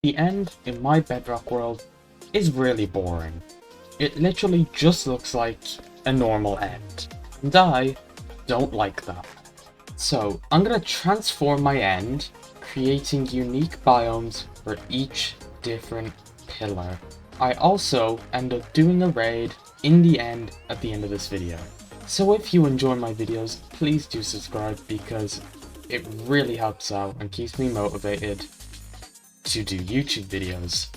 The end in my Bedrock world is really boring. It literally just looks like a normal end. And I don't like that. So I'm gonna transform my end, creating unique biomes for each different pillar. I also end up doing a raid in the end at the end of this video. So if you enjoy my videos, please do subscribe because it really helps out and keeps me motivated to do YouTube videos.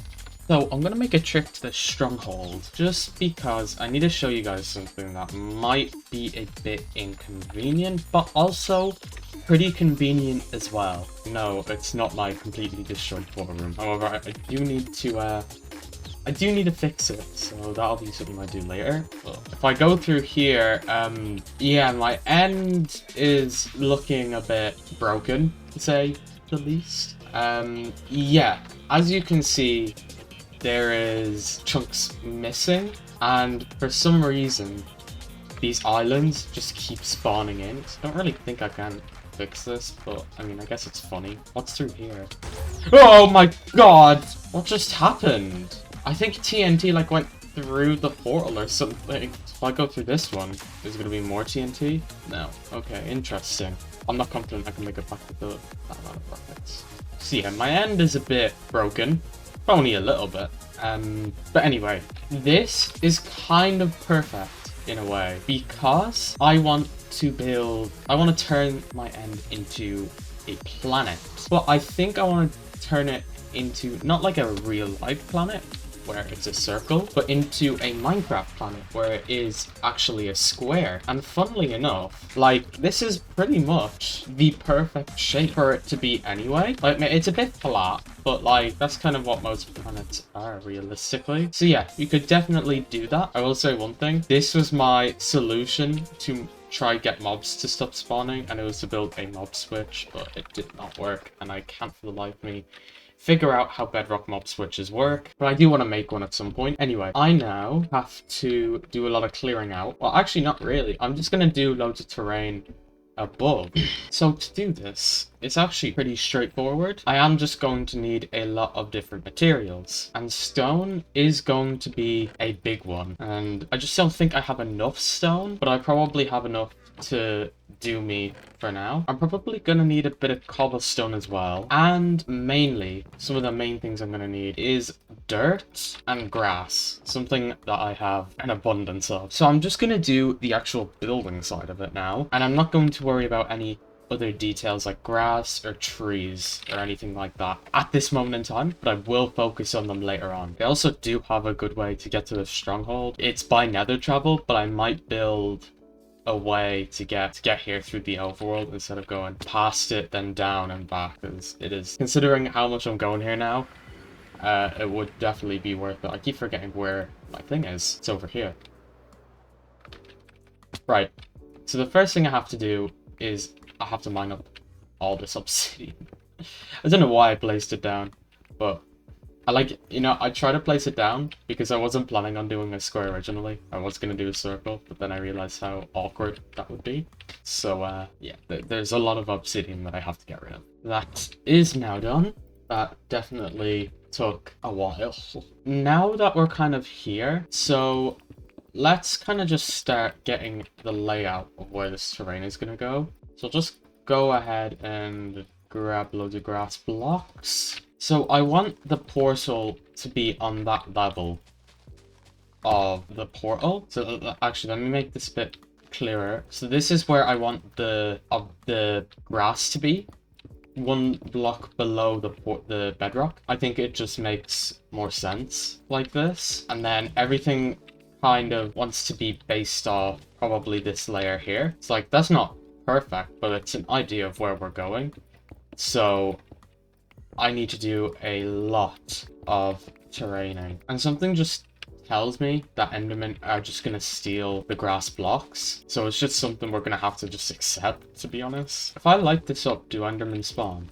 So I'm gonna make a trip to the stronghold just because I need to show you guys something that might be a bit inconvenient, but also pretty convenient as well. No, it's not my completely destroyed portal room. However, I do need to fix it, so that'll be something I do later. But if I go through here, yeah, my end is looking a bit broken, to say the least. Yeah, as you can see, there is chunks missing, and for some reason, these islands just keep spawning in. So I don't really think I can fix this, but I mean, I guess it's funny. What's through here? Oh my god! What just happened? I think TNT like went through the portal or something. If I go through this one, is gonna be more TNT? No. Okay, interesting. I'm not confident I can make it back to that amount of rockets. So yeah, my end is a bit broken. Only a little bit. But anyway, this is kind of perfect in a way because I want to turn my end into a planet. But I think I want to turn it into not like a real life planet where it's a circle, but into a Minecraft planet where it is actually a square. And funnily enough, like, this is pretty much the perfect shape for it to be anyway. Like, it's a bit flat, but like, that's kind of what most planets are realistically. So yeah, you could definitely do that. I will say one thing, this was my solution to try get mobs to stop spawning, and it was to build a mob switch, but it did not work, and I can't for the life of me figure out how Bedrock mob switches work, but I do want to make one at some point. Anyway, I now have to do a lot of clearing out. Well, actually, not really. I'm just going to do loads of terrain above. So to do this, it's actually pretty straightforward. I am just going to need a lot of different materials, and stone is going to be a big one. And I just don't think I have enough stone, but I probably have enough to do me for now. I'm probably gonna need a bit of cobblestone as well, and mainly some of the main things I'm gonna need is dirt and grass, something that I have an abundance of. So I'm just gonna do the actual building side of it now, and I'm not going to worry about any other details like grass or trees or anything like that at this moment in time, but I will focus on them later on. I also do have a good way to get to the stronghold. It's by nether travel, but I might build a way to get here through the overworld instead of going past it then down and back, because it is, considering how much I'm going here now, it would definitely be worth it. I keep forgetting where my thing is. It's over here. Right, so the first thing I have to do is I have to mine up all this obsidian. I don't know why I placed it down, but I like, you know, I tried to place it down because I wasn't planning on doing a square originally. I was going to do a circle, but then I realized how awkward that would be. So, yeah, there's a lot of obsidian that I have to get rid of. That is now done. That definitely took a while. Now that we're kind of here, so let's kind of just start getting the layout of where this terrain is going to go. So just go ahead and grab loads of grass blocks. So I want the portal to be on that level of the portal. So actually, let me make this a bit clearer. So this is where I want the grass to be, one block below the bedrock. I think it just makes more sense like this. And then everything kind of wants to be based off probably this layer here. It's like, that's not perfect, but it's an idea of where we're going. So I need to do a lot of terraining. And something just tells me that Endermen are just going to steal the grass blocks. So it's just something we're going to have to just accept, to be honest. If I light this up, do Endermen spawn?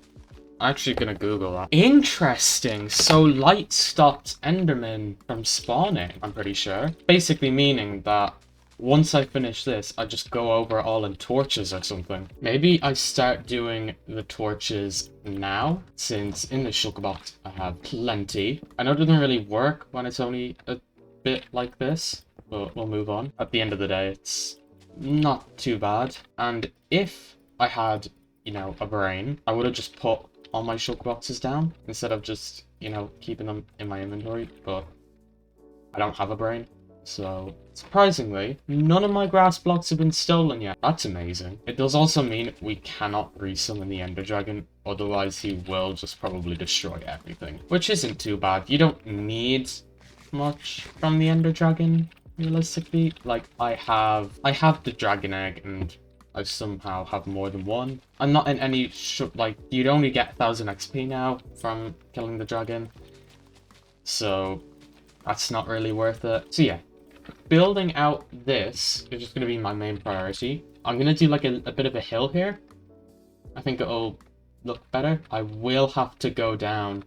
I'm actually going to Google that. Interesting. So light stopped Endermen from spawning, I'm pretty sure. Basically meaning that once I finish this, I just go over it all in torches or something. Maybe I start doing the torches now, since in the shulker box I have plenty. I know it doesn't really work when it's only a bit like this, but we'll move on. At the end of the day, it's not too bad. And if I had, you know, a brain, I would have just put all my shulker boxes down instead of just, you know, keeping them in my inventory, but I don't have a brain. So, surprisingly, none of my grass blocks have been stolen yet. That's amazing. It does also mean we cannot resummon the Ender Dragon, otherwise he will just probably destroy everything. Which isn't too bad. You don't need much from the Ender Dragon, realistically. Like, I have the Dragon Egg, and I somehow have more than one. I'm not in any, like, you'd only get 1000 XP now from killing the dragon. So, that's not really worth it. So yeah, building out this is just going to be my main priority. I'm going to do like a bit of a hill here. I think it'll look better. I will have to go down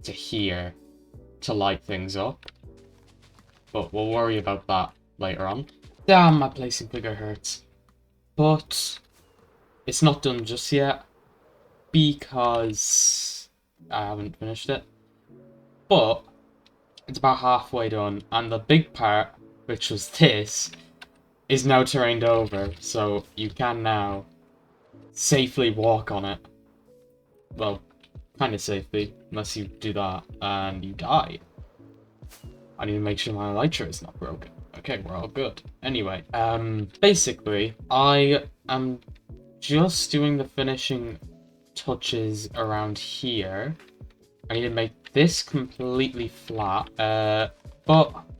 to here to light things up. But we'll worry about that later on. Damn, my placing figure hurts. But it's not done just yet because I haven't finished it. But it's about halfway done, and the big part, which was this, is now terrained over, so you can now safely walk on it. Well, kind of safely, unless you do that and you die. I need to make sure my elytra is not broken. Okay, we're all good. Anyway, basically, I am just doing the finishing touches around here. I need to make this completely flat. But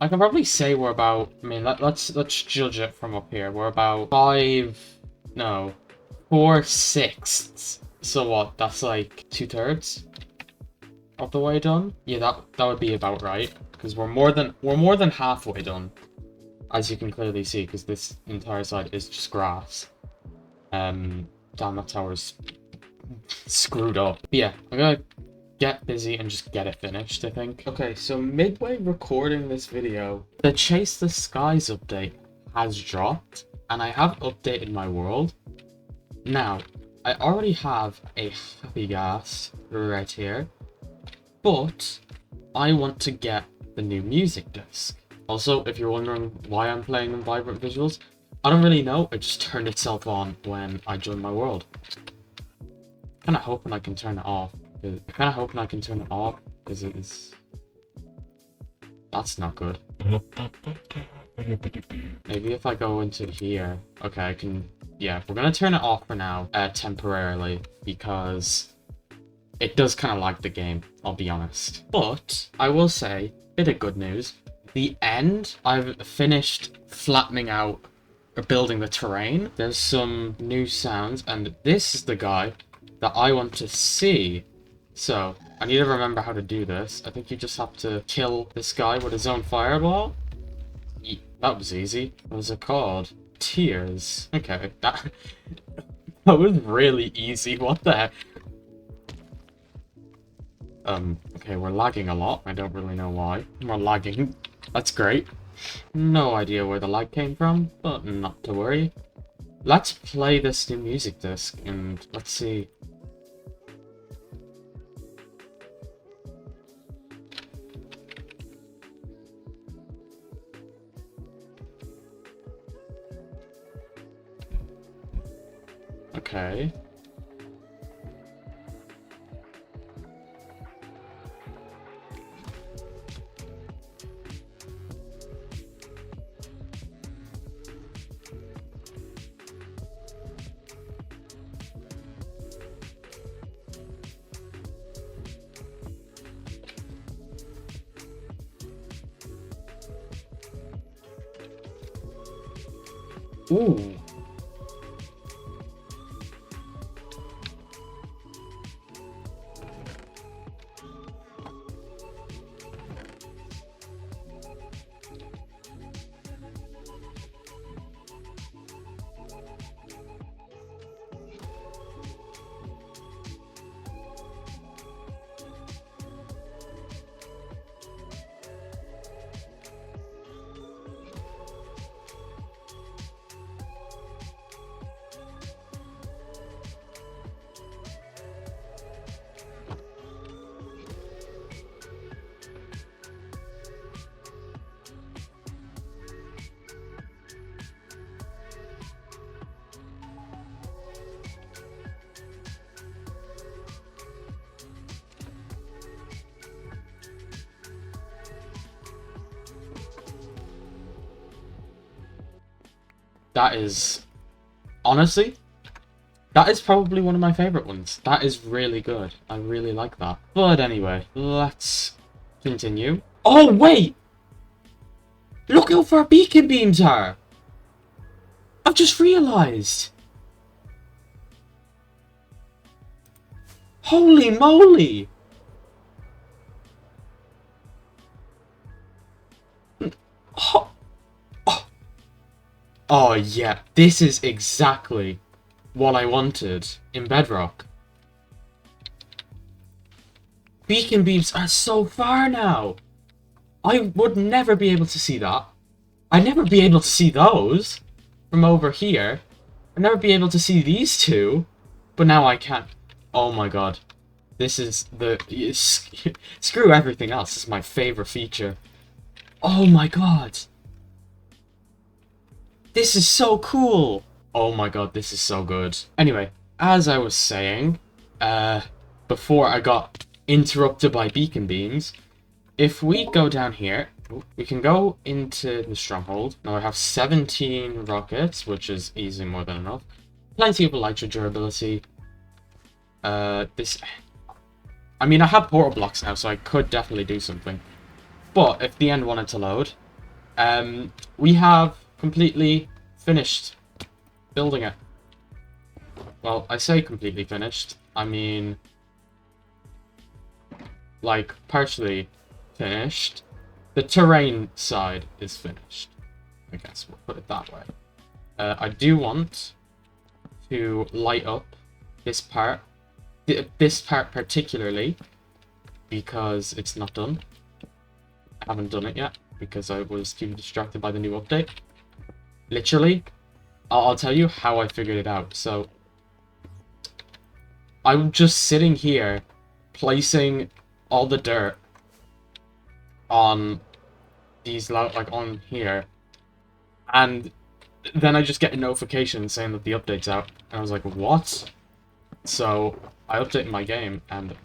I can probably say we're about, I mean, let's judge it from up here. We're about 4/6. So what? That's like 2/3 of the way done. Yeah, that would be about right, because we're more than halfway done, as you can clearly see, because this entire side is just grass. Damn, that tower's screwed up. But yeah, I'm gonna get busy and just get it finished, I think. Okay, so midway recording this video, the Chase the Skies update has dropped, and I have updated my world. Now, I already have a happy gas right here, but I want to get the new music disc. Also, if you're wondering why I'm playing in Vibrant Visuals, I don't really know, it just turned itself on when I joined my world. Kinda hoping I can turn it off. Because it is... That's not good. Maybe if I go into here... Okay, I can... Yeah, we're gonna turn it off for now, temporarily, because it does kind of lag the game, I'll be honest. But, I will say, bit of good news. The end, I've finished flattening out, or building the terrain. There's some new sounds, and this is the guy that I want to see. So, I need to remember how to do this. I think you just have to kill this guy with his own fireball. That was easy. What was it called? Tears. Okay, that was really easy. What the heck? Okay, we're lagging a lot. I don't really know why. We're lagging. That's great. No idea where the lag came from, but not to worry. Let's play this new music disc, and let's see. Okay. Ooh. That is, honestly, that is probably one of my favorite ones. That is really good. I really like that. But anyway, let's continue. Oh, wait! Look how far beacon beams are! I've just realised! Holy moly! Oh, oh yeah, this is exactly what I wanted in Bedrock. Beacon beams are so far now! I would never be able to see that. I'd never be able to see those from over here. I'd never be able to see these two, but now I can. Oh my god. This is the... Screw everything else. This is my favorite feature. Oh my god. This is so cool. Oh my god, this is so good. Anyway, as I was saying, before I got interrupted by beacon beams, if we go down here, we can go into the stronghold. Now I have 17 rockets, which is easily more than enough. Plenty of elytra durability. I mean, I have portal blocks now, so I could definitely do something. But if the end wanted to load, we have completely finished building it. Well, I say completely finished. I mean, like, partially finished. The terrain side is finished. I guess we'll put it that way. I do want to light up this part. This part particularly, because it's not done. I haven't done it yet, because I was too distracted by the new update. Literally, I'll tell you how I figured it out. So, I'm just sitting here, placing all the dirt on these, like, on here, and then I just get a notification saying that the update's out, and I was like, what? So, I updated my game, and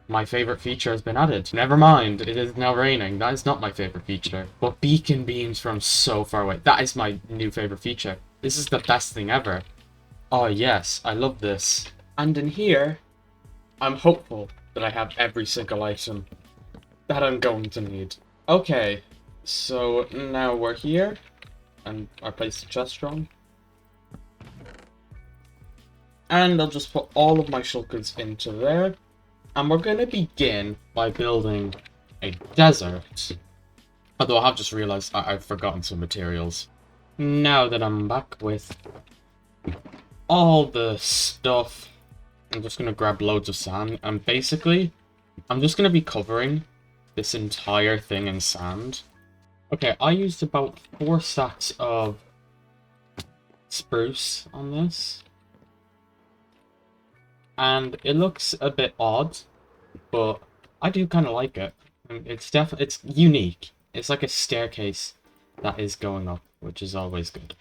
my favorite feature has been added. Never mind, it is now raining. That is not my favorite feature. But beacon beams from so far away. That is my new favorite feature. This is the best thing ever. Oh yes, I love this. And in here, I'm hopeful that I have every single item that I'm going to need. Okay, so now we're here, and I place the chest strong. And I'll just put all of my shulkers into there. And we're going to begin by building a desert. Although I have just realized I've forgotten some materials. Now that I'm back with all the stuff, I'm just going to grab loads of sand. And basically, I'm just going to be covering this entire thing in sand. Okay, I used about 4 stacks of spruce on this. And it looks a bit odd, but I do kind of like it. It's unique. It's like a staircase that is going up, which is always good.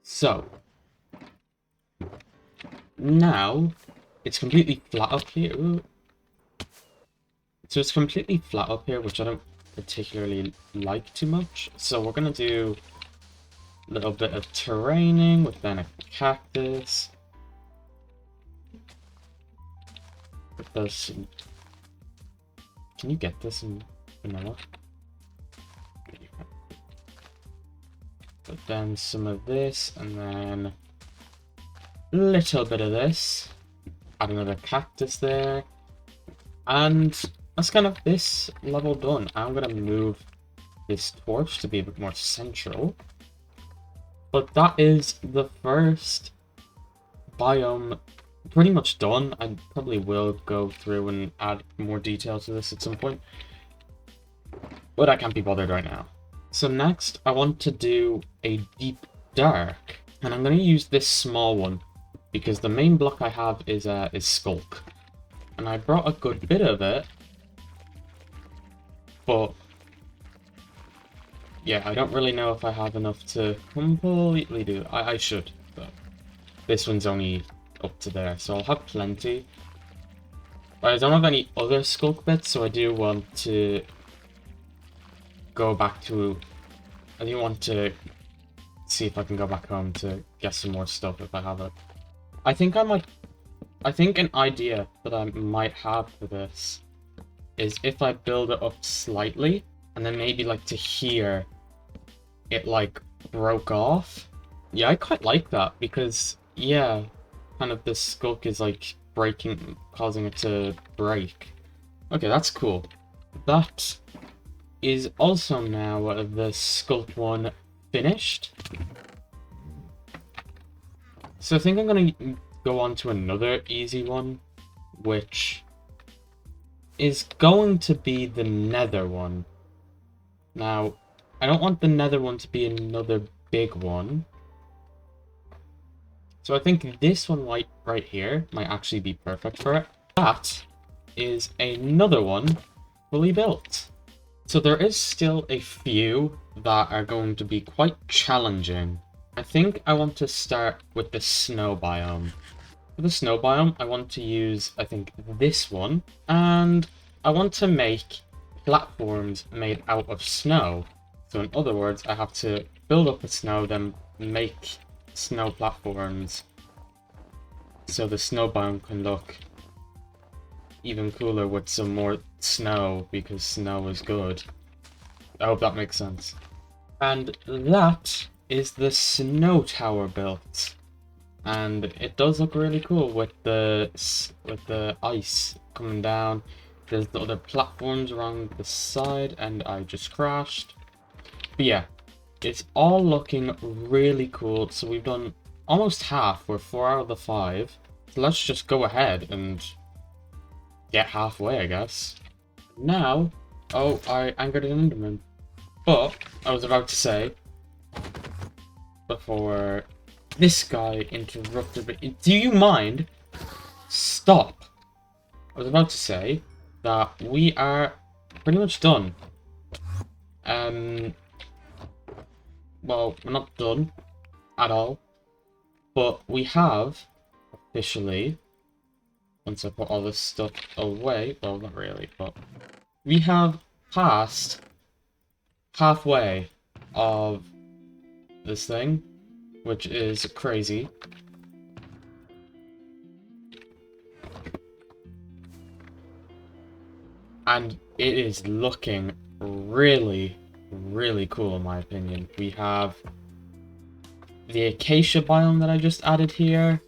So, now it's completely flat up here. Ooh. So it's completely flat up here, which I don't particularly like too much. So we're going to do a little bit of terraining with then a cactus. Put those in... Can you get this in vanilla? But then some of this, and then a little bit of this. Add another cactus there. And that's kind of this level done. I'm going to move this torch to be a bit more central. But that is the first biome pretty much done. I probably will go through and add more detail to this at some point, but I can't be bothered right now. So next, I want to do a deep dark, and I'm going to use this small one because the main block I have is skulk, and I brought a good bit of it, but yeah, I don't really know if I have enough to completely do it. I should, but this one's only up to there, so I'll have plenty. But I don't have any other skulk bits, so I do want to go back to... I do want to see if I can go back home to get some more stuff if I have it. I think an idea that I might have for this is if I build it up slightly, and then maybe like to here, it like broke off. Yeah, I quite like that because, yeah, kind of the skulk is like breaking, causing it to break. Okay, that's cool. That is also now the sculpt one finished. So I think I'm gonna go on to another easy one, which is going to be the nether one. Now, I don't want the nether one to be another big one. So I think this one right here might actually be perfect for it. That is another one fully built. So there is still a few that are going to be quite challenging. I think I want to start with the snow biome. For the snow biome, I want to use, I think, this one. And I want to make platforms made out of snow. So in other words, I have to build up the snow, then make snow platforms so the snow biome can look even cooler with some more snow, because snow is good. I hope that makes sense. And that is the snow tower built. And it does look really cool with the ice coming down. There's the other platforms around the side, and I just crashed. But yeah, it's all looking really cool. So we've done almost half. We're 4 out of the 5. So let's just go ahead and get halfway, I guess. Now, oh, I angered an Enderman. But I was about to say, before this guy interrupted me, do you mind? Stop. I was about to say that we are pretty much done. Well, we're not done at all, but we have officially, once I put all this stuff away, well, not really, but we have passed halfway of this thing, which is crazy. And it is looking really, really cool in my opinion. We have the acacia biome that I just added here.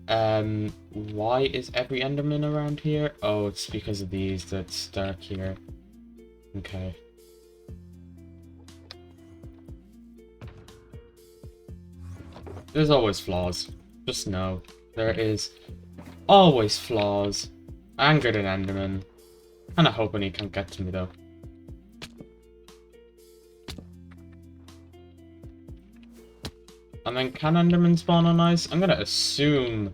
Why is every enderman around here? Oh, it's because of these that's dark here. Okay. There's always flaws. Just know. There is always flaws. Angered an enderman. Kinda hoping he can't get to me though. And then can enderman spawn on ice? I'm gonna assume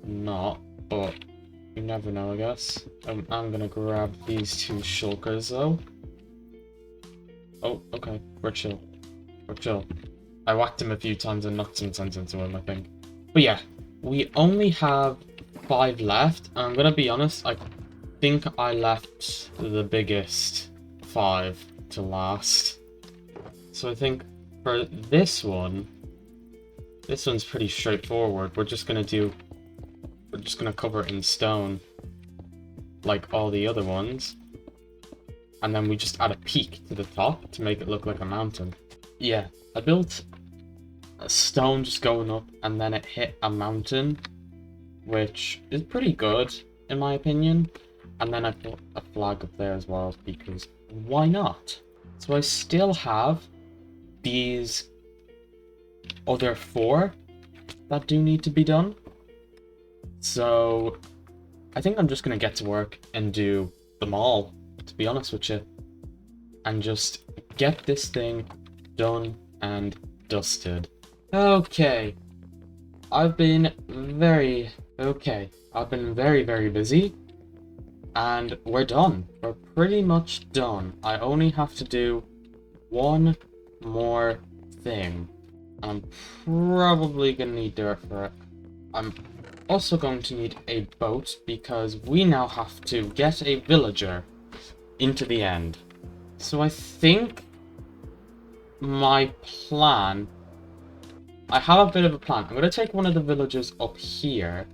not, but you never know, I guess. I'm gonna grab these 2 shulkers though. Oh, okay. We're chill. We're chill. I whacked him a few times and knocked some sense into him, I think. But yeah, we only have 5 left. And I'm gonna be honest, I think I left the biggest 5 to last. So I think for this one's pretty straightforward. We're just gonna cover it in stone, like all the other ones. And then we just add a peak to the top to make it look like a mountain. Yeah, I built a stone just going up, and then it hit a mountain, which is pretty good, in my opinion. And then I put a flag up there as well, because why not? So I still have these other 4 that do need to be done. So I think I'm just going to get to work and do them all, to be honest with you. And just get this thing done and dusted. Okay. I've been very, very busy. And we're done. We're pretty much done. I only have to do one more thing. I'm probably gonna need dirt for it. I'm also going to need a boat because we now have to get a villager into the end. So I think my plan... I have a bit of a plan. I'm going to take one of the villagers up here,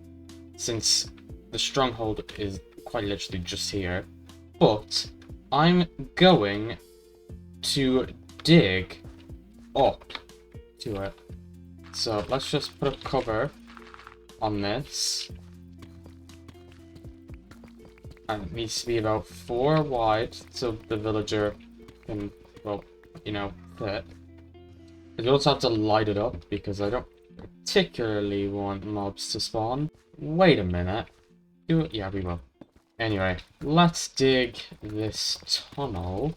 since the stronghold is quite literally just here. But I'm going to dig up to it. So let's just put a cover on this. And it needs to be about 4 wide, so the villager can, well, you know, fit. You also have to light it up, because I don't particularly want mobs to spawn. Wait a minute. Do it? Yeah, we will. Anyway, let's dig this tunnel.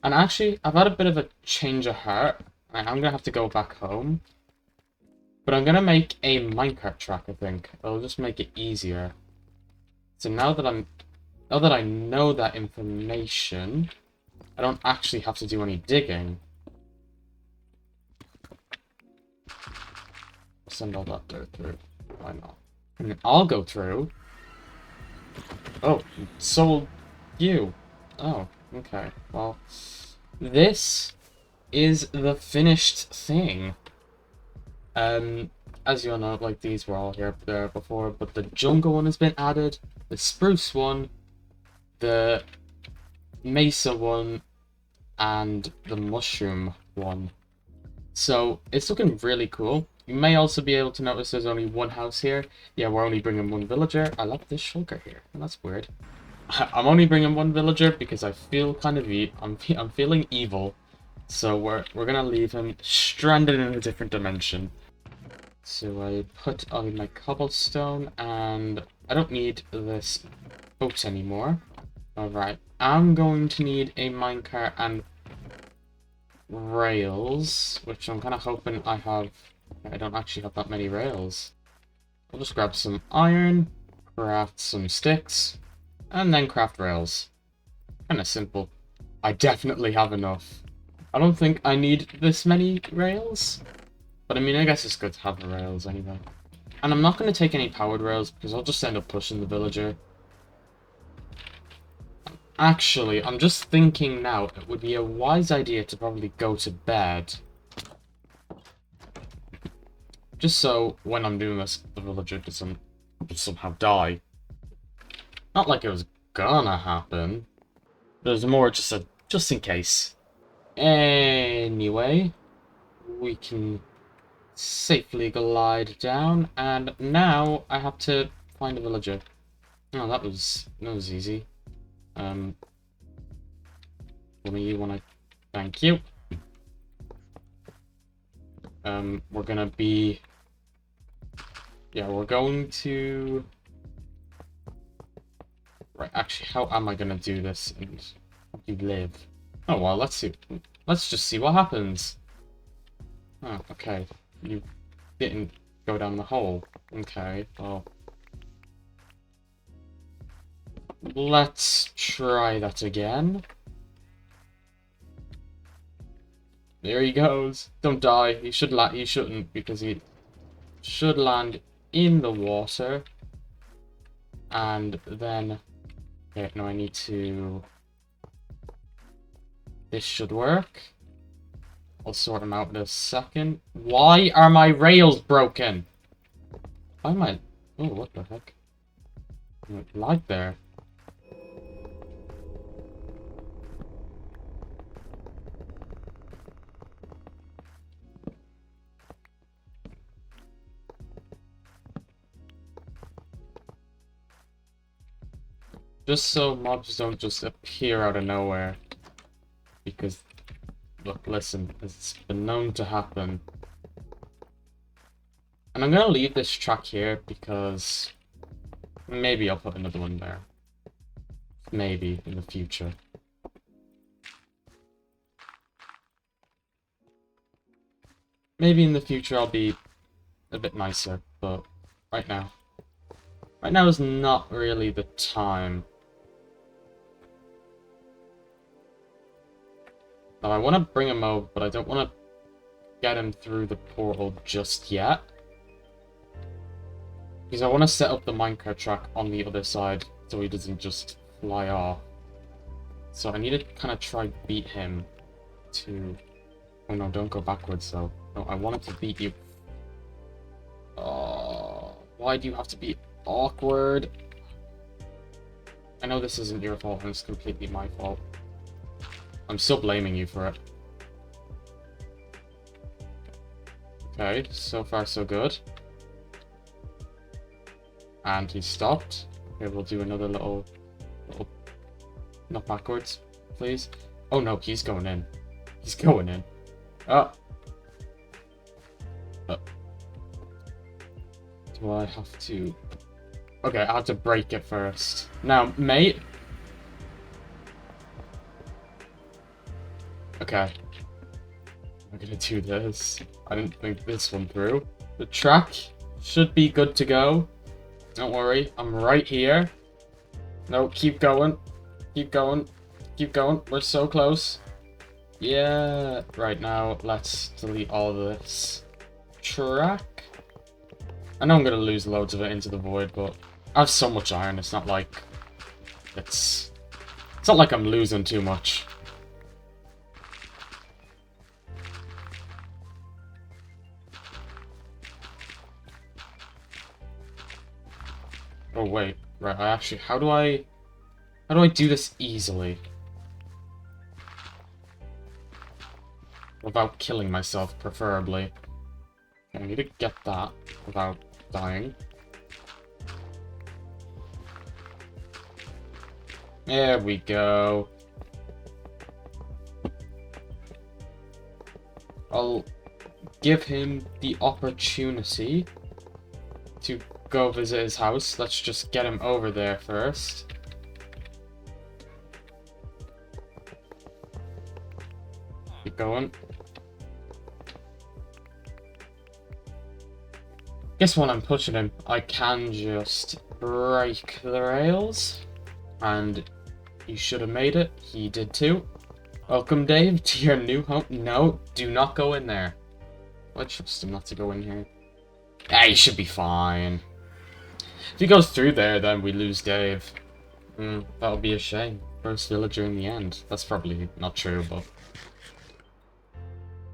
And actually, I've had a bit of a change of heart. I'm gonna have to go back home. But I'm gonna make a minecart track, I think. It'll just make it easier. So now that I know that information, I don't actually have to do any digging. Send all that dirt through. Why not? And then I'll go through. Oh, so you. Oh, okay. Well, this is the finished thing. As you all know, like, these were all here there before, but the jungle one has been added, the spruce one, the mesa one, and the mushroom one. So it's looking really cool. You may also be able to notice there's only one house here. Yeah, we're only bringing one villager. I love this shulker here. And that's weird. I'm only bringing one villager because I feel kind of I'm feeling evil. So we're gonna leave him stranded in a different dimension. So I put on my cobblestone, and I don't need this boat anymore. Alright, I'm going to need a minecart and rails, which I'm kind of hoping I have. I don't actually have that many rails. I'll just grab some iron, craft some sticks, and then craft rails. Kind of simple. I definitely have enough. I don't think I need this many rails, but I mean, I guess it's good to have the rails anyway. And I'm not going to take any powered rails because I'll just end up pushing the villager. Actually, I'm just thinking now, it would be a wise idea to probably go to bed. Just so, when I'm doing this, the villager doesn't somehow die. Not like it was gonna happen. There's more just in case. Anyway, we can safely glide down, and now I have to find a villager. Oh, that was easy. One of you wanna... Thank you. We're gonna be... Yeah, we're going to... Right, actually, how am I gonna do this and how do you live? Oh, well, let's see. Let's just see what happens. Oh, okay. You didn't go down the hole. Okay, well... Let's try that again. There he goes. Don't die. He shouldn't, because he should land in the water. And then... Okay, no, I need to... This should work. I'll sort them out in a second. Why are my rails broken? Why am I... Oh, what the heck? Lag there. Just so mobs don't just appear out of nowhere. Because, look, listen, it's been known to happen. And I'm gonna leave this track here because maybe I'll put another one there. Maybe in the future. Maybe in the future I'll be a bit nicer, but right now is not really the time. Now, I want to bring him over, but I don't want to get him through the portal just yet. Because I want to set up the minecart track on the other side so he doesn't just fly off. So I need to kind of try beat him to... Oh no, don't go backwards though. No, I wanted to beat you. Oh, why do you have to be awkward? I know this isn't your fault and it's completely my fault. I'm still blaming you for it. Okay, so far so good. And he stopped. Okay, we'll do another little... Not backwards, please. Oh no, he's going in. He's going in. Oh. Oh. Do I have to... Okay, I have to break it first. Now, mate. Okay. I'm gonna do this. I didn't think this one through. The track should be good to go. Don't worry, I'm right here. No, keep going. Keep going. Keep going. We're so close. Yeah. Right now, let's delete all of this track. I know I'm gonna lose loads of it into the void, but I have so much iron. It's not like it's not like I'm losing too much. Oh wait, right. I actually, how do I do this easily without killing myself, preferably? Okay, I need to get that without dying. There we go. I'll give him the opportunity to go visit his house. Let's just get him over there first. Keep going. Guess while I'm pushing him, I can just break the rails. And he should have made it. He did too. Welcome, Dave, to your new home. No, do not go in there. I trust him not to go in here. Yeah, he should be fine. If he goes through there, then we lose Dave. That'll be a shame. First villager in the end. That's probably not true, but...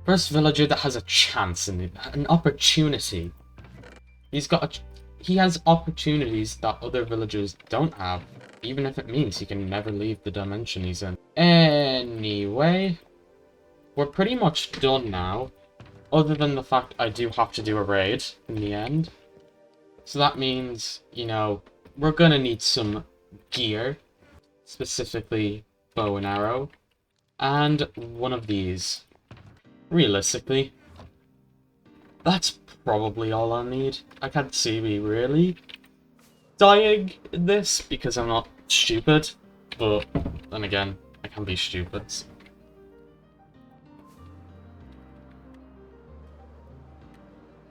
First villager that has a chance and an opportunity. He has opportunities that other villagers don't have. Even if it means he can never leave the dimension he's in. Anyway, we're pretty much done now. Other than the fact I do have to do a raid in the end. So that means, you know, we're gonna need some gear. Specifically, bow and arrow. And one of these. Realistically, that's probably all I need. I can't see me really dying in this because I'm not stupid, but then again, I can be stupid.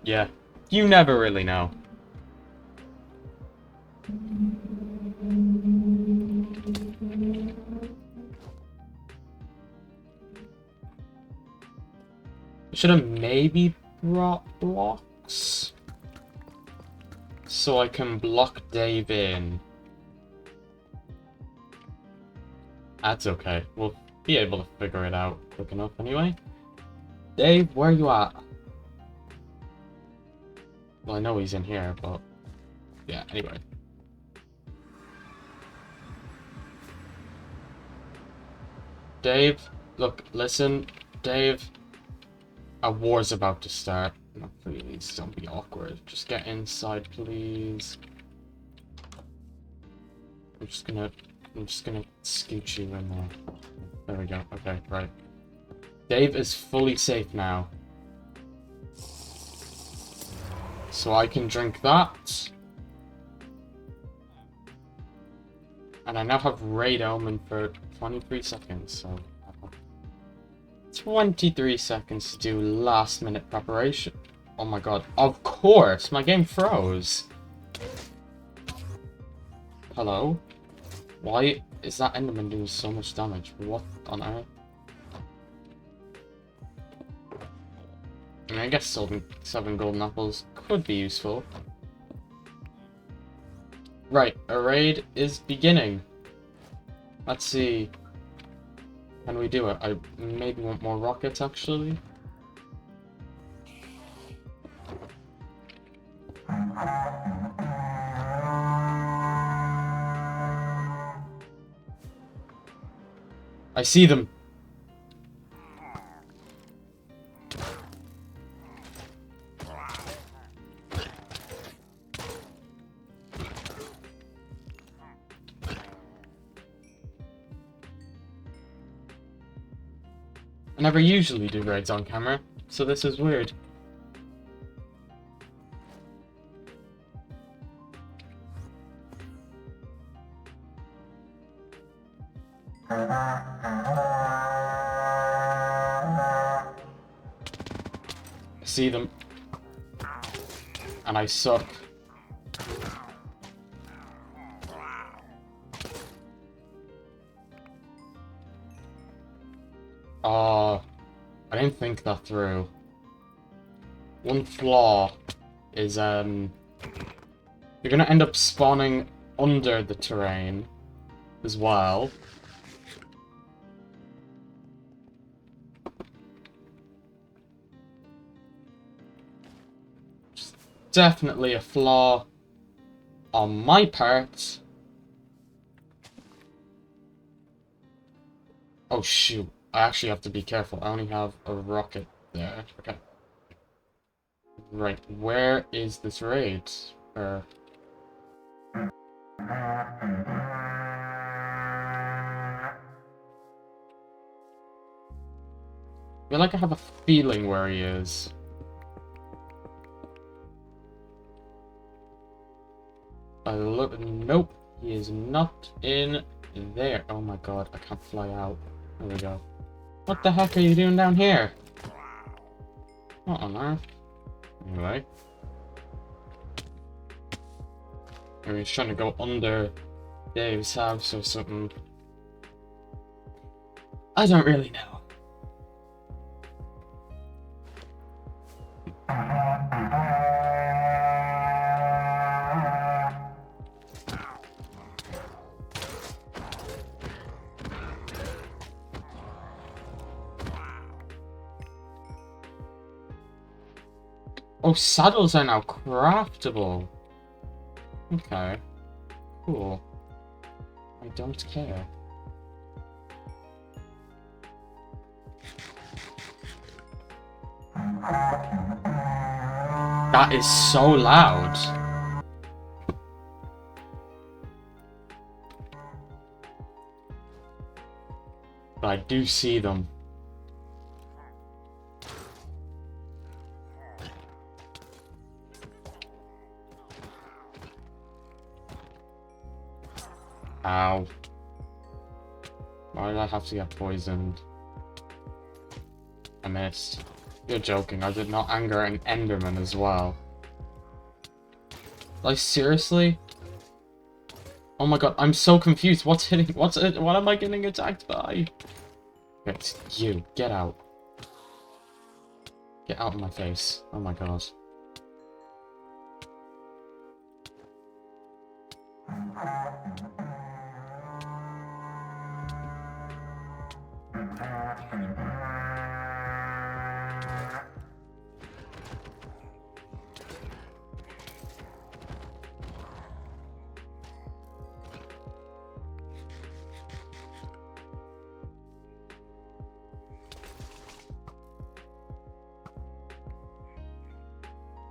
Yeah, you never really know. Should have maybe brought blocks so I can block Dave in. That's okay. We'll be able to figure it out quick enough anyway. Dave, where are you at? Well, I know he's in here, but... yeah, anyway. Dave, look, listen. Dave, a war's about to start. No, please, don't be awkward. Just get inside, please. I'm just gonna scooch you in there. There we go. Okay, right. Dave is fully safe now. So I can drink that. And I now have Raid Omen for 23 seconds, so... 23 seconds to do last minute preparation. Oh my god. Of course! My game froze. Hello? Why is that Enderman doing so much damage? What on earth? I mean, I guess 7 golden apples could be useful. Right, a raid is beginning. Let's see. Can we do it? I maybe want more rockets, actually. I see them. I never usually do raids on camera, so this is weird. I see them. And I suck. I didn't think that through. One flaw is, you're gonna end up spawning under the terrain as well. Just definitely a flaw on my part. Oh shoot. I actually have to be careful. I only have a rocket there. Okay. Right. Where is this raid? I feel like I have a feeling where he is. Nope. He is not in there. Oh my god. I can't fly out. There we go. What the heck are you doing down here? What on earth? Anyway. Maybe he's trying to go under Dave's house or something. I don't really know. Oh, saddles are now craftable. Okay. Cool. I don't care. That is so loud. But I do see them. Ow. Why did I have to get poisoned? I missed. You're joking, I did not anger an Enderman as well. Like, seriously? Oh my god, I'm so confused. What's hitting? What am I getting attacked by? It's you. Get out. Get out of my face. Oh my god.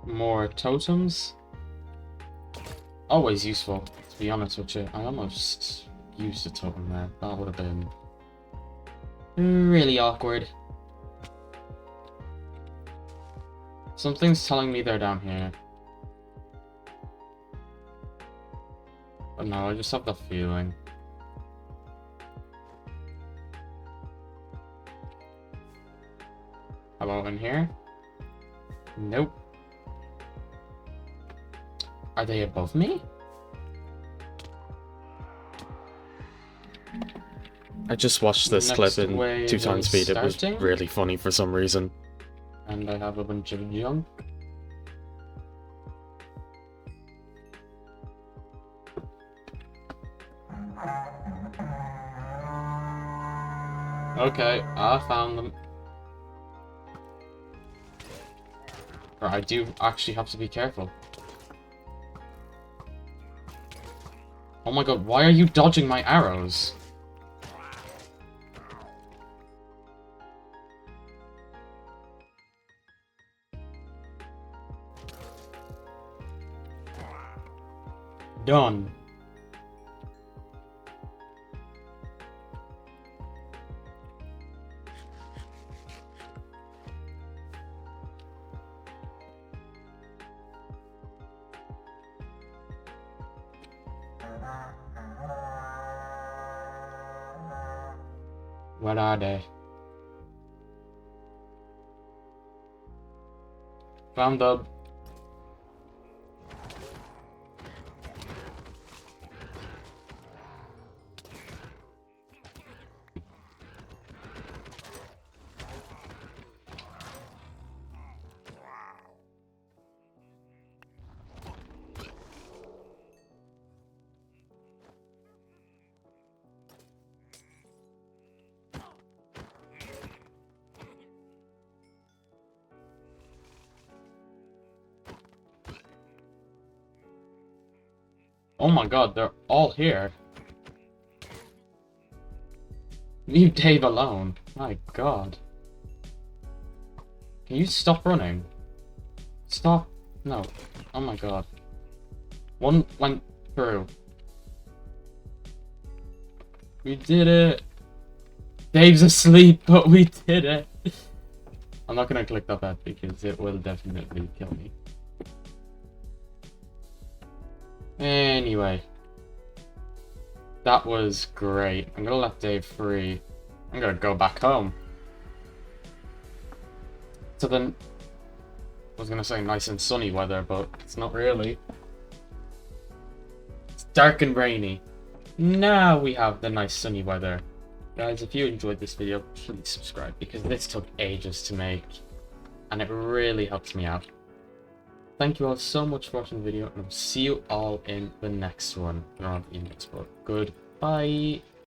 More totems. Always useful, to be honest with you. I almost used a totem there. That would have been really awkward. Something's telling me they're down here. But no, I just have the feeling. How about in here? Nope. Are they above me? I just watched this clip in 2x speed. It was really funny for some reason. And I have a bunch of junk. Okay, I found them. Right, I do actually have to be careful. Oh my god, why are you dodging my arrows? Done. What are they? Found them. Oh my god, they're all here. Leave Dave alone. My god. Can you stop running? Stop. No. Oh my god. One went through. We did it. Dave's asleep, but we did it. I'm not gonna click that bet because it will definitely kill me. Anyway. That was great. I'm gonna let Dave free. I'm gonna go back home. So then, I was gonna say nice and sunny weather, but it's not really. It's dark and rainy. Now we have the nice sunny weather. Guys, if you enjoyed this video, please subscribe because this took ages to make and it really helps me out. Thank you all so much for watching the video and I'll see you all in the next one. I don't have emails, but goodbye.